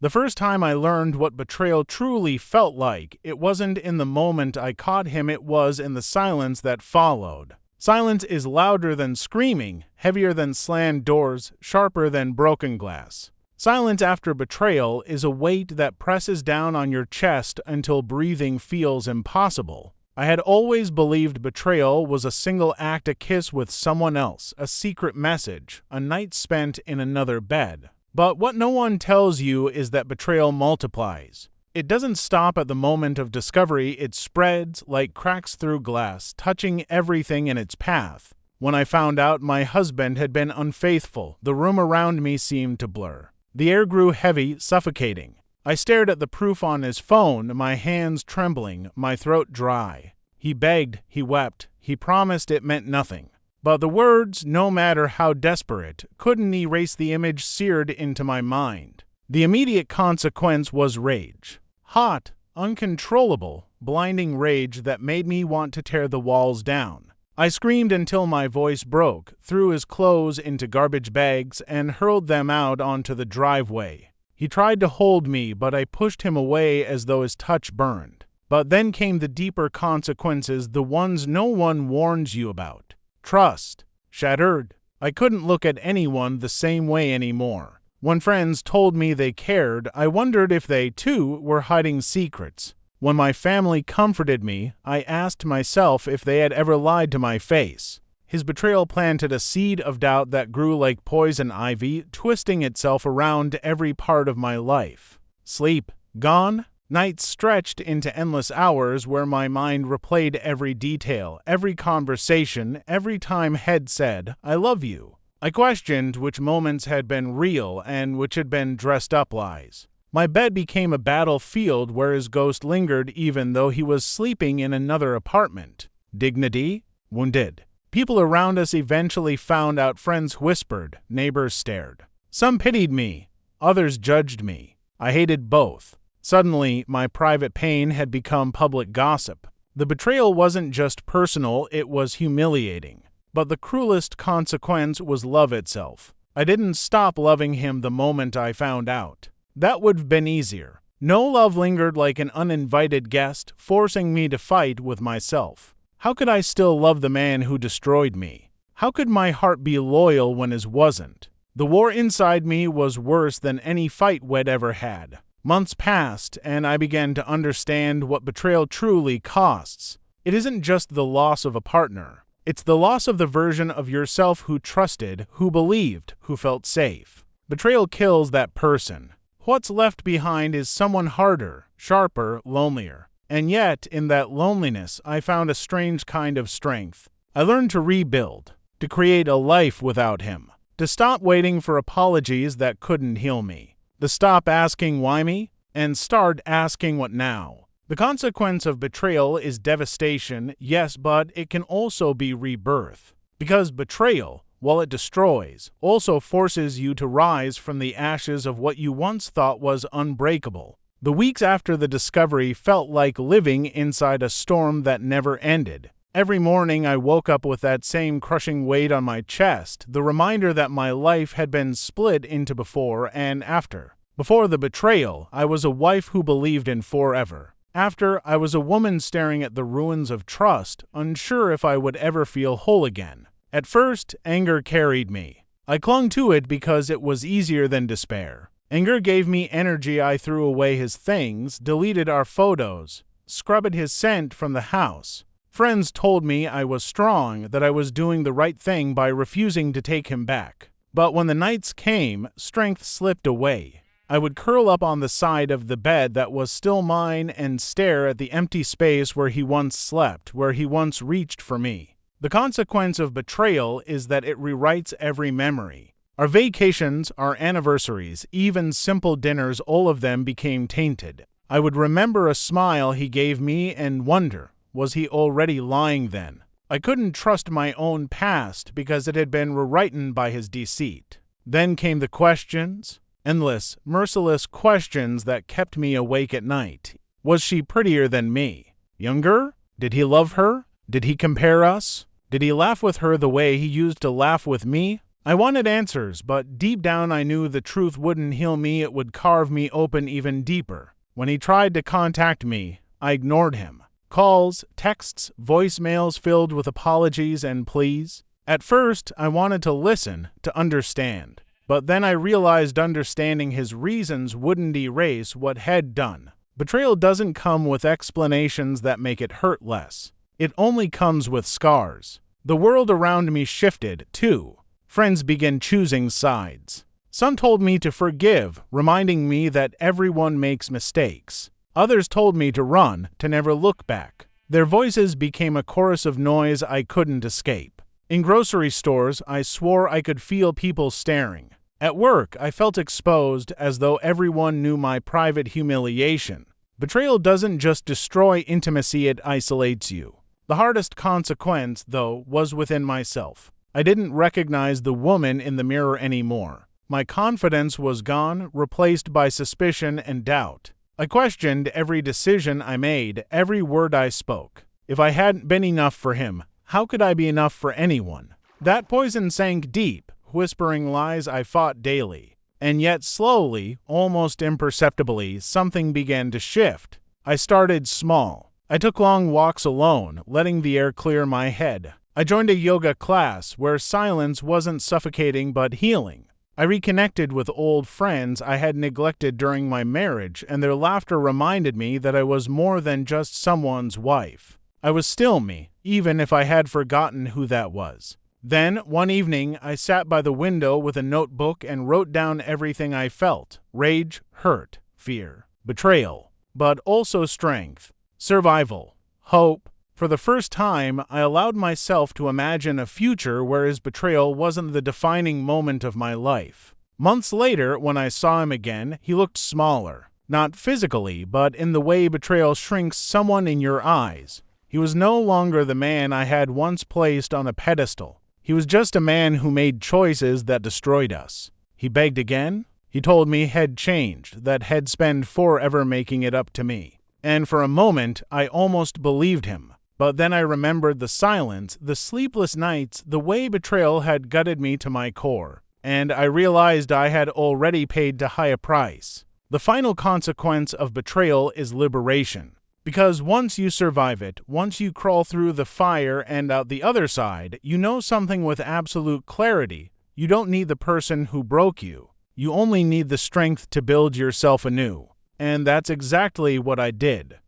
The first time I learned what betrayal truly felt like, it wasn't in the moment I caught him, it was in the silence that followed. Silence is louder than screaming, heavier than slammed doors, sharper than broken glass. Silence after betrayal is a weight that presses down on your chest until breathing feels impossible. I had always believed betrayal was a single act, a kiss with someone else, a secret message, a night spent in another bed. But what no one tells you is that betrayal multiplies. It doesn't stop at the moment of discovery, it spreads like cracks through glass, touching everything in its path. When I found out my husband had been unfaithful, the room around me seemed to blur. The air grew heavy, suffocating. I stared at the proof on his phone, my hands trembling, my throat dry. He begged, he wept, he promised it meant nothing. But the words, no matter how desperate, couldn't erase the image seared into my mind. The immediate consequence was rage. Hot, uncontrollable, blinding rage that made me want to tear the walls down. I screamed until my voice broke, threw his clothes into garbage bags, and hurled them out onto the driveway. He tried to hold me, but I pushed him away as though his touch burned. But then came the deeper consequences, the ones no one warns you about. Trust shattered. I couldn't look at anyone the same way anymore. When friends told me they cared, I wondered if they, too, were hiding secrets. When my family comforted me, I asked myself if they had ever lied to my face. His betrayal planted a seed of doubt that grew like poison ivy, twisting itself around every part of my life. Sleep gone? Nights stretched into endless hours where my mind replayed every detail, every conversation, every time Head said, "I love you." I questioned which moments had been real and which had been dressed-up lies. My bed became a battlefield where his ghost lingered even though he was sleeping in another apartment. Dignity? Wounded. People around us eventually found out, friends whispered, neighbors stared. Some pitied me, others judged me. I hated both. Suddenly, my private pain had become public gossip. The betrayal wasn't just personal, it was humiliating. But the cruelest consequence was love itself. I didn't stop loving him the moment I found out. That would have been easier. No love lingered like an uninvited guest, forcing me to fight with myself. How could I still love the man who destroyed me? How could my heart be loyal when his wasn't? The war inside me was worse than any fight we'd ever had. Months passed, and I began to understand what betrayal truly costs. It isn't just the loss of a partner. It's the loss of the version of yourself who trusted, who believed, who felt safe. Betrayal kills that person. What's left behind is someone harder, sharper, lonelier. And yet, in that loneliness, I found a strange kind of strength. I learned to rebuild, to create a life without him, to stop waiting for apologies that couldn't heal me, to stop asking why me, and start asking what now. The consequence of betrayal is devastation, yes, but it can also be rebirth. Because betrayal, while it destroys, also forces you to rise from the ashes of what you once thought was unbreakable. The weeks after the discovery felt like living inside a storm that never ended. Every morning I woke up with that same crushing weight on my chest, the reminder that my life had been split into before and after. Before the betrayal, I was a wife who believed in forever. After, I was a woman staring at the ruins of trust, unsure if I would ever feel whole again. At first, anger carried me. I clung to it because it was easier than despair. Anger gave me energy. I threw away his things, deleted our photos, scrubbed his scent from the house. Friends told me I was strong, that I was doing the right thing by refusing to take him back. But when the nights came, strength slipped away. I would curl up on the side of the bed that was still mine and stare at the empty space where he once slept, where he once reached for me. The consequence of betrayal is that it rewrites every memory. Our vacations, our anniversaries, even simple dinners, all of them became tainted. I would remember a smile he gave me and wonder, was he already lying then? I couldn't trust my own past because it had been rewritten by his deceit. Then came the questions. Endless, merciless questions that kept me awake at night. Was she prettier than me? Younger? Did he love her? Did he compare us? Did he laugh with her the way he used to laugh with me? I wanted answers, but deep down I knew the truth wouldn't heal me, it would carve me open even deeper. When he tried to contact me, I ignored him. Calls, texts, voicemails filled with apologies and pleas. At first, I wanted to listen, to understand. But then I realized understanding his reasons wouldn't erase what had done. Betrayal doesn't come with explanations that make it hurt less. It only comes with scars. The world around me shifted, too. Friends began choosing sides. Some told me to forgive, reminding me that everyone makes mistakes. Others told me to run, to never look back. Their voices became a chorus of noise I couldn't escape. In grocery stores, I swore I could feel people staring. At work, I felt exposed, as though everyone knew my private humiliation. Betrayal doesn't just destroy intimacy, it isolates you. The hardest consequence, though, was within myself. I didn't recognize the woman in the mirror anymore. My confidence was gone, replaced by suspicion and doubt. I questioned every decision I made, every word I spoke. If I hadn't been enough for him, how could I be enough for anyone? That poison sank deep, whispering lies I fought daily. And yet slowly, almost imperceptibly, something began to shift. I started small. I took long walks alone, letting the air clear my head. I joined a yoga class where silence wasn't suffocating but healing. I reconnected with old friends I had neglected during my marriage, and their laughter reminded me that I was more than just someone's wife. I was still me, even if I had forgotten who that was. Then, one evening, I sat by the window with a notebook and wrote down everything I felt: rage, hurt, fear, betrayal, but also strength, survival, hope. For the first time, I allowed myself to imagine a future where his betrayal wasn't the defining moment of my life. Months later, when I saw him again, he looked smaller. Not physically, but in the way betrayal shrinks someone in your eyes. He was no longer the man I had once placed on a pedestal. He was just a man who made choices that destroyed us. He begged again. He told me he'd changed, that he'd spend forever making it up to me. And for a moment, I almost believed him. But then I remembered the silence, the sleepless nights, the way betrayal had gutted me to my core. And I realized I had already paid too high a price. The final consequence of betrayal is liberation. Because once you survive it, once you crawl through the fire and out the other side, you know something with absolute clarity. You don't need the person who broke you. You only need the strength to build yourself anew. And that's exactly what I did.